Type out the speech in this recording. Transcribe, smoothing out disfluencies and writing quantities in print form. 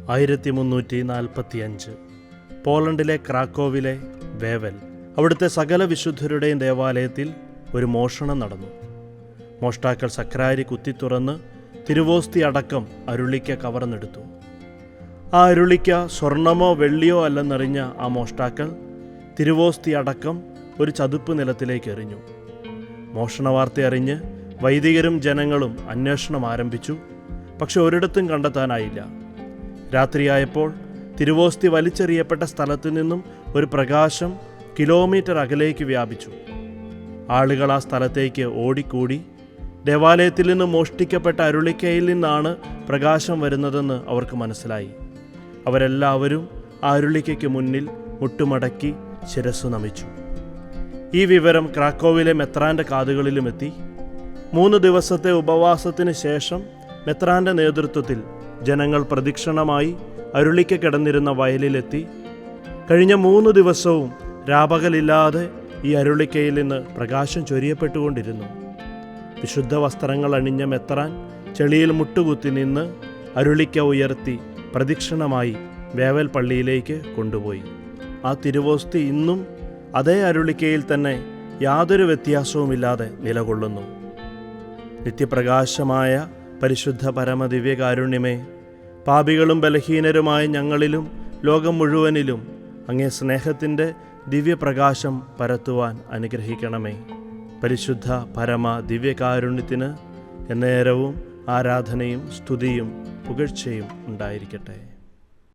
1345 പോളണ്ടിലെ ക്രാക്കോവിലെ Wavell, അവിടുത്തെ സകല വിശുദ്ധരുടെയും ദേവാലയത്തിൽ ഒരു മോഷണം നടന്നു. മോഷ്ടാക്കൾ സക്രാരി കുത്തിത്തുറന്ന് തിരുവോസ്തി അടക്കം അരുളിക്ക കവർന്നെടുത്തു. ആ അരുളിക്ക സ്വർണമോ വെള്ളിയോ അല്ലെന്നറിഞ്ഞ ആ മോഷ്ടാക്കൾ തിരുവോസ്തി അടക്കം ഒരു ചതുപ്പ് നിലത്തിലേക്ക് എറിഞ്ഞു. മോഷണവാർത്ത അറിഞ്ഞ് വൈദികരും ജനങ്ങളും അന്വേഷണം ആരംഭിച്ചു. പക്ഷെ ഒരിടത്തും കണ്ടെത്താനായില്ല. രാത്രിയായപ്പോൾ തിരുവോസ്തി വലിച്ചെറിയപ്പെട്ട സ്ഥലത്തു നിന്നും ഒരു പ്രകാശം കിലോമീറ്റർ അകലേക്ക് വ്യാപിച്ചു. ആളുകൾ ആ സ്ഥലത്തേക്ക് ഓടിക്കൂടി. ദേവാലയത്തിൽ നിന്ന് മോഷ്ടിക്കപ്പെട്ട അരുളിക്കയിൽ നിന്നാണ് പ്രകാശം വരുന്നതെന്ന് അവർക്ക് മനസ്സിലായി. അവരെല്ലാവരും ആ അരുളിക്കയ്ക്ക് മുന്നിൽ മുട്ടുമടക്കി ശിരസ്സു നമിച്ചു. ഈ വിവരം ക്രാക്കോവിലെ മെത്രാൻ്റെ കാതുകളിലുമെത്തി. 3 ദിവസത്തെ ഉപവാസത്തിന് ശേഷം മെത്രാൻ്റെ നേതൃത്വത്തിൽ ജനങ്ങൾ പ്രദക്ഷിണമായി അരുളിക്ക കിടന്നിരുന്ന വയലിലെത്തി. കഴിഞ്ഞ 3 ദിവസവും രാപകലില്ലാതെ ഈ അരുളിക്കയിൽ നിന്ന് പ്രകാശം ചൊരിയപ്പെട്ടുകൊണ്ടിരുന്നു. വിശുദ്ധ വസ്ത്രങ്ങൾ അണിഞ്ഞ മെത്രാൻ ചെളിയിൽ മുട്ടുകുത്തി നിന്ന് അരുളിക്ക ഉയർത്തി പ്രദക്ഷിണമായി വേവൽ പള്ളിയിലേക്ക് കൊണ്ടുപോയി. ആ തിരുവോസ്തി ഇന്നും അതേ അരുളിക്കയിൽ തന്നെ യാതൊരു വ്യത്യാസവുമില്ലാതെ നിലകൊള്ളുന്നു. നിത്യപ്രകാശമായ പരിശുദ്ധ പരമദിവ്യകാരുണ്യമേ, പാപികളും ബലഹീനരുമായ ഞങ്ങളിലും ലോകം മുഴുവനിലും അങ്ങേ സ്നേഹത്തിൻ്റെ ദിവ്യപ്രകാശം പരത്തുവാൻ അനുഗ്രഹിക്കണമേ. പരിശുദ്ധ പരമ ദിവ്യകാരുണ്യത്തിന് എന്നേരവും ആരാധനയും സ്തുതിയും പുകഴ്ചയും ഉണ്ടായിരിക്കട്ടെ.